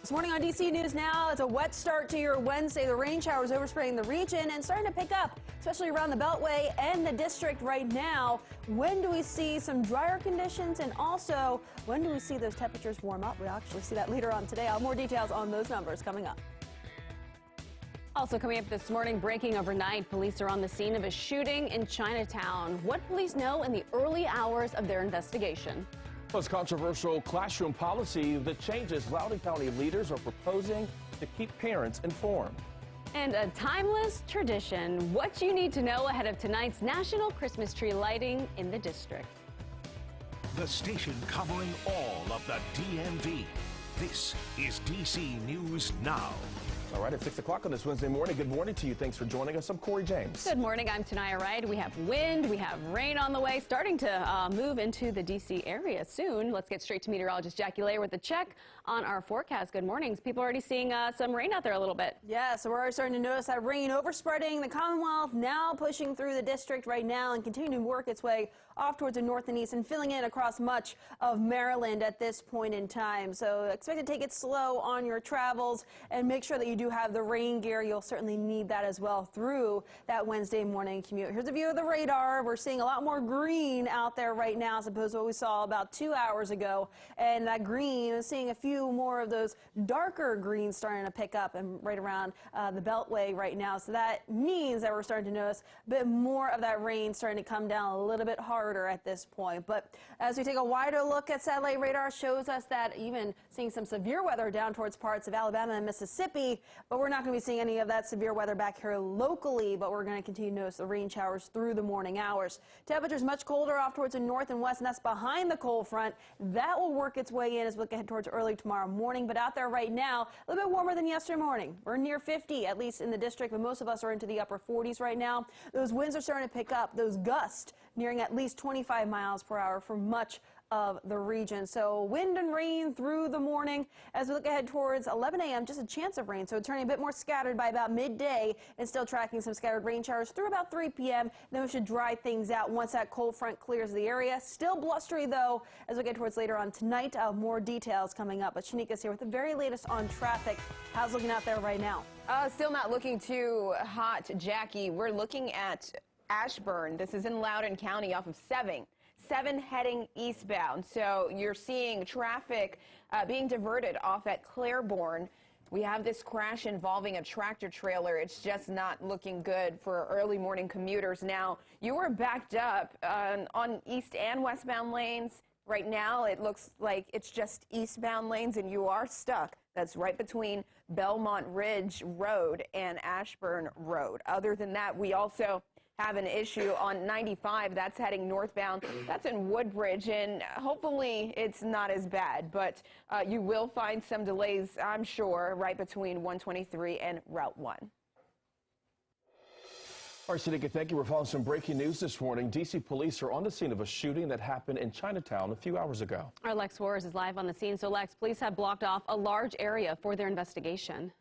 This morning on DC News Now, it's a wet start to your Wednesday. The rain showers overspraying the region and starting to pick up, especially around the Beltway and the district right now. When do we see some drier conditions, and also when do we see those temperatures warm up? We'll actually see that later on today. I'll have more details on those numbers coming up. Also coming up this morning, breaking overnight, police are on the scene of a shooting in Chinatown. What police know in the early hours of their investigation. Plus, controversial classroom policy that changes Loudoun County leaders are proposing to keep parents informed. And a timeless tradition, what you need to know ahead of tonight's National Christmas Tree Lighting in the district. The station covering all of the DMV. This is DC News Now. All right, at 6 o'clock on this Wednesday morning, good morning to you. Thanks for joining us. I'm Corey James. Good morning. I'm Tanaya Wright. We have wind, we have rain on the way, starting to move into the D.C. area soon. Let's get straight to meteorologist Jackie Layer with a check on our forecast. Good mornings. People are already seeing some rain out there a little bit. Yeah, so we're already starting to notice that rain overspreading the Commonwealth, now pushing through the district right now and continuing to work its way off towards the north and east and filling in across much of Maryland at this point in time. So expect to take it slow on your travels and make sure that you do have the rain gear. You'll certainly need that as well through that Wednesday morning commute. Here's a view of the radar. We're seeing a lot more green out there right now as opposed to what we saw about 2 hours ago. And that green is seeing a few more of those darker greens starting to pick up and right around the Beltway right now. So that means that we're starting to notice a bit more of that rain starting to come down a little bit harder at this point. But as we take a wider look at satellite radar, shows us that even seeing some severe weather down towards parts of Alabama and Mississippi, but we're not going to be seeing any of that severe weather back here locally, but we're going to continue to notice the rain showers through the morning hours. Temperatures much colder off towards the north and west, and that's behind the cold front. That will work its way in as we look ahead towards early tomorrow morning, but out there right now, a little bit warmer than yesterday morning. We're near 50, at least in the district, but most of us are into the upper 40s right now. Those winds are starting to pick up, those gusts nearing at least 25 miles per hour for much of the region. So wind and rain through the morning. As we look ahead towards 11 a.m., just a chance of rain. So turning a bit more scattered by about midday and still tracking some scattered rain showers through about 3 p.m. Then we should dry things out once that cold front clears the area. Still blustery, though, as we get towards later on tonight. More details coming up. But Shanika's here with the very latest on traffic. How's it looking out there right now? Still not looking too hot, Jackie. We're looking at Ashburn. This is in Loudoun County off of 7 heading eastbound. So you're seeing traffic being diverted off at Claiborne. We have this crash involving a tractor trailer. It's just not looking good for early morning commuters. Now, you were backed up on east and westbound lanes. Right now, it looks like it's just eastbound lanes, and you are stuck. That's right between Belmont Ridge Road and Ashburn Road. Other than that, we also have an issue on 95 that's heading northbound. That's in Woodbridge, and hopefully it's not as bad, but you will find some delays, I'm sure, right between 123 and Route 1. All right, Shanika, thank you. We're following some breaking news this morning. D.C. police are on the scene of a shooting that happened in Chinatown a few hours ago. Our Lex Suarez is live on the scene. So, Lex, police have blocked off a large area for their investigation.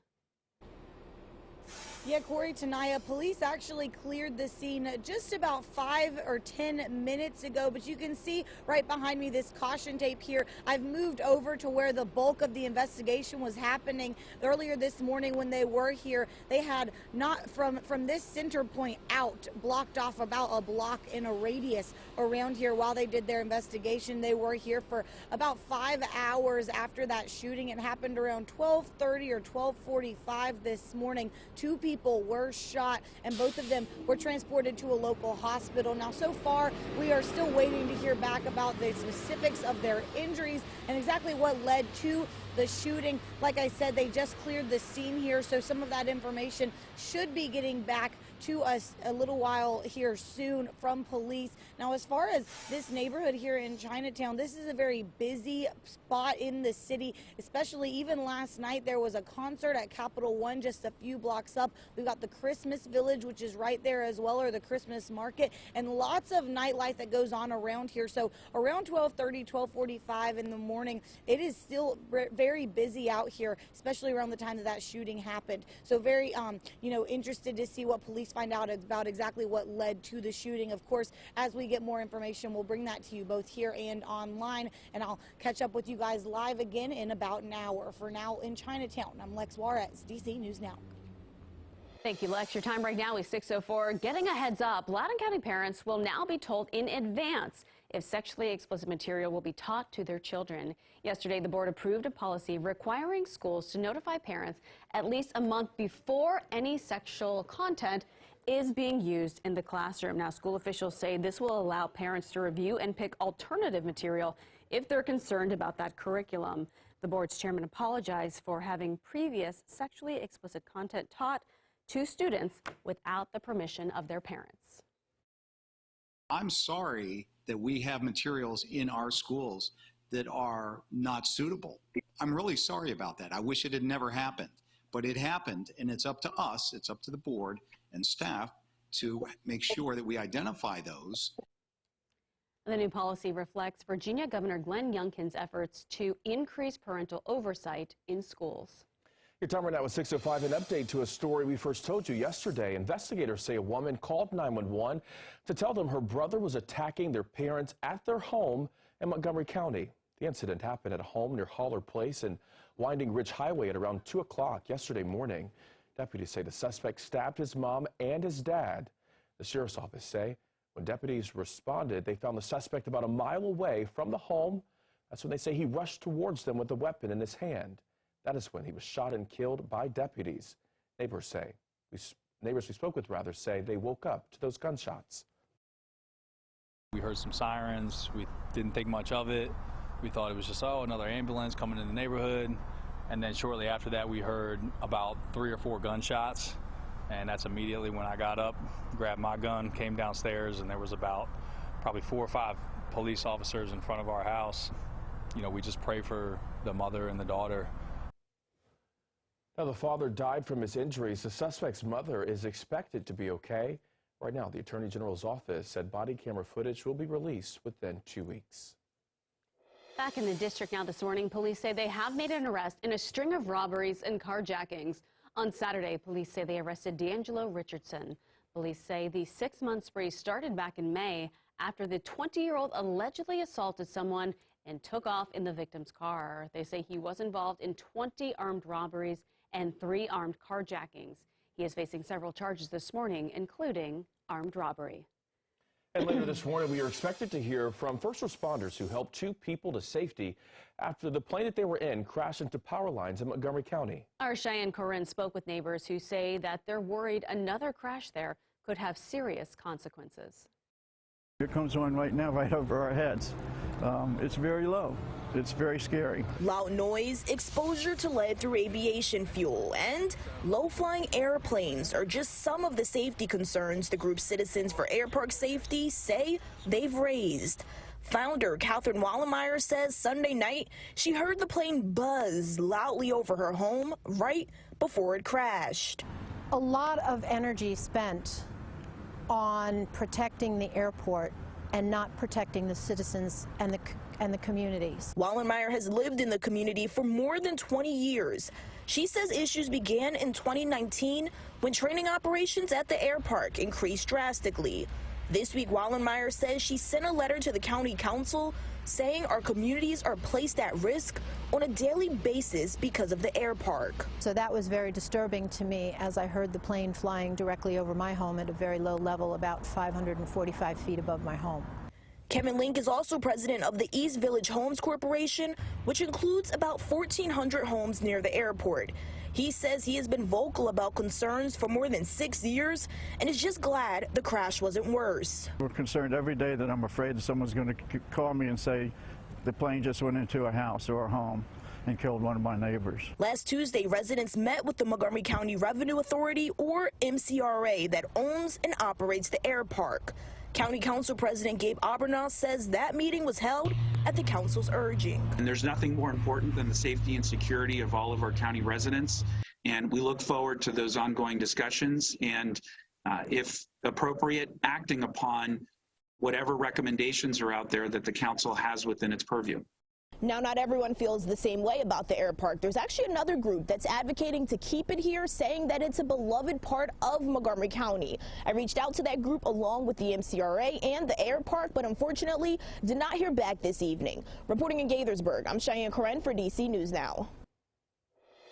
Yeah, Corey, Tanaya, police actually cleared the scene just about 5 or 10 minutes ago, but you can see right behind me this caution tape here. I've moved over to where the bulk of the investigation was happening. Earlier this morning when they were here, they had not from this center point out blocked off about a block in a radius around here while they did their investigation. They were here for about 5 hours after that shooting. It happened around 12:30 or 12:45 this morning. 2 people were shot, and both of them were transported to a local hospital. Now, so far, we are still waiting to hear back about the specifics of their injuries and exactly what led to the shooting. Like I said, they just cleared the scene here, so some of that information should be getting back to us a little while here soon from police. Now, as far as this neighborhood here in Chinatown, this is a very busy spot in the city, especially even last night there was a concert at Capital One just a few blocks up. We've got the Christmas Village, which is right there as well, or the Christmas Market, and lots of nightlife that goes on around here. So around 12:30, 12:45 in the morning, it is still very busy out here, especially around the time that shooting happened. So very, interested to see what police police find out about exactly what led to the shooting. Of course, as we get more information, we'll bring that to you both here and online, and I'll catch up with you guys live again in about an hour. For now, in Chinatown, I'm Lex Juarez, DC News Now. Thank you, Lex. Your time right now is 6:04. Getting a heads up, Loudoun County parents will now be told in advance if sexually explicit material will be taught to their children. Yesterday, the board approved a policy requiring schools to notify parents at least a month before any sexual content is being used in the classroom. Now, school officials say this will allow parents to review and pick alternative material if they're concerned about that curriculum. The board's chairman apologized for having previous sexually explicit content taught to students without the permission of their parents. I'm sorry that we have materials in our schools that are not suitable. I'm really sorry about that. I wish it had never happened, but it happened, and it's up to us, it's up to the board and staff to make sure that we identify those. The new policy reflects Virginia Governor Glenn Youngkin's efforts to increase parental oversight in schools. Your time right now is 6:05. An update to a story we first told you yesterday. Investigators say a woman called 911 to tell them her brother was attacking their parents at their home in Montgomery County. The incident happened at a home near Haller Place and Winding Ridge Highway at around 2 o'clock yesterday morning. Deputies say the suspect stabbed his mom and his dad. The sheriff's office say when deputies responded, they found the suspect about a mile away from the home. That's when they say he rushed towards them with a weapon in his hand. That is when he was shot and killed by deputies. Neighbors we spoke with say they woke up to those gunshots. We heard some sirens. We didn't think much of it. We thought it was just, another ambulance coming in the neighborhood. And then shortly after that, we heard about 3 or 4 gunshots. And that's immediately when I got up, grabbed my gun, came downstairs, and there was about probably 4 or 5 police officers in front of our house. You know, we just pray for the mother and the daughter. Now, the father died from his injuries. The suspect's mother is expected to be okay. Right now, the Attorney General's office said body camera footage will be released within 2 weeks. Back in the district now this morning, police say they have made an arrest in a string of robberies and carjackings. On Saturday, police say they arrested D'Angelo Richardson. Police say the 6-month spree started back in May after the 20-year-old allegedly assaulted someone and took off in the victim's car. They say he was involved in 20 armed robberies and 3 armed carjackings. He is facing several charges this morning, including armed robbery. And later this morning, we are expected to hear from first responders who helped 2 people to safety after the plane that they were in crashed into power lines in Montgomery County. Our Cheyenne Corinne spoke with neighbors who say that they're worried another crash there could have serious consequences. It comes on right now, right over our heads. It's very low. It's very scary. Loud noise, exposure to lead through aviation fuel, and low-flying airplanes are just some of the safety concerns the group Citizens for Air Park Safety say they've raised. Founder Catherine Wallenmeyer says Sunday night she heard the plane buzz loudly over her home right before it crashed. A lot of energy spent on protecting the airport and not protecting the citizens and the communities. Wallenmeyer has lived in the community for more than 20 years. She says issues began in 2019 when training operations at the air park increased drastically. This week, Wallenmeyer says she sent a letter to the county council saying our communities are placed at risk on a daily basis because of the air park. So that was very disturbing to me as I heard the plane flying directly over my home at a very low level, about 545 feet above my home. Kevin Link is also president of the East Village Homes Corporation, which includes about 1,400 homes near the airport. He says he has been vocal about concerns for more than 6 years and is just glad the crash wasn't worse. We're concerned every day that I'm afraid that someone's going to call me and say the plane just went into a house or a home and killed one of my neighbors. Last Tuesday, residents met with the Montgomery County Revenue Authority, or MCRA, that owns and operates the air park. County Council President Gabe Abernoth says that meeting was held at the council's urging. And there's nothing more important than the safety and security of all of our county residents. And we look forward to those ongoing discussions and, if appropriate, acting upon whatever recommendations are out there that the council has within its purview. Now, not everyone feels the same way about the air park. There's actually another group that's advocating to keep it here, saying that it's a beloved part of Montgomery County. I reached out to that group along with the MCRA and the air park, but unfortunately did not hear back this evening. Reporting in Gaithersburg, I'm Cheyenne Karen for DC News Now.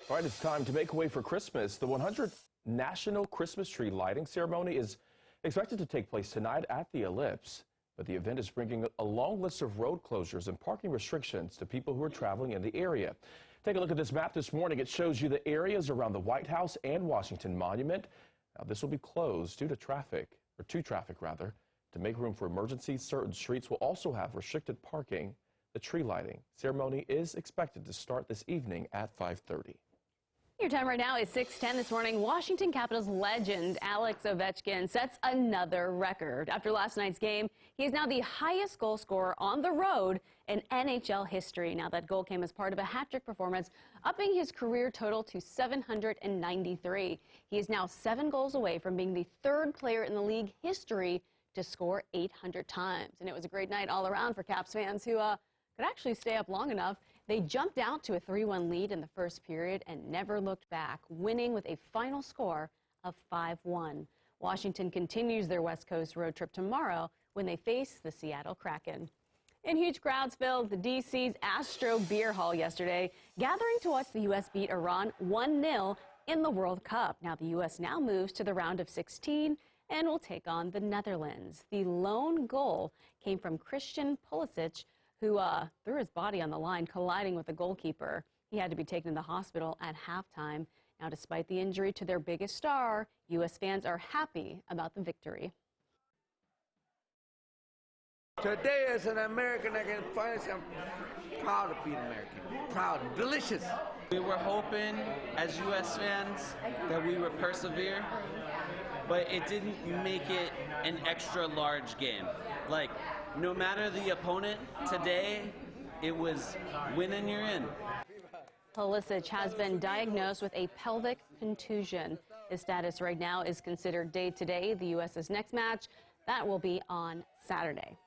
All right, it's time to make way for Christmas. The 100th National Christmas Tree Lighting Ceremony is expected to take place tonight at the Ellipse. But the event is bringing a long list of road closures and parking restrictions to people who are traveling in the area. Take a look at this map this morning. It shows you the areas around the White House and Washington Monument. Now, this will be closed due to traffic, to make room for emergencies. Certain streets will also have restricted parking. The tree lighting ceremony is expected to start this evening at 5:30. Your time right now is 6:10 this morning. Washington Capitals legend Alex Ovechkin sets another record. After last night's game, he is now the highest goal scorer on the road in NHL history. Now, that goal came as part of a hat-trick performance, upping his career total to 793. He is now 7 goals away from being the 3rd player in the league history to score 800 times. And it was a great night all around for Caps fans who could actually stay up long enough. They jumped out to a 3-1 lead in the first period and never looked back, winning with a final score of 5-1. Washington continues their West Coast road trip tomorrow when they face the Seattle Kraken. And huge crowds filled the DC's Astro Beer Hall yesterday, gathering to watch the U.S. beat Iran 1-0 in the World Cup. Now, the U.S. now moves to the round of 16 and will take on the Netherlands. The lone goal came from Christian Pulisic, who threw his body on the line, colliding with the goalkeeper. He had to be taken to the hospital at halftime. Now, despite the injury to their biggest star, U.S. fans are happy about the victory. Today, as an American, I can finally say I'm proud to be an American. Proud, delicious. We were hoping, as U.S. fans, that we would persevere, but it didn't make it an extra large game. Like, no matter the opponent, today it was win and you're in. Pulisic has been diagnosed with a pelvic contusion. His status right now is considered day-to-day. The U.S.'s next match, that will be on Saturday.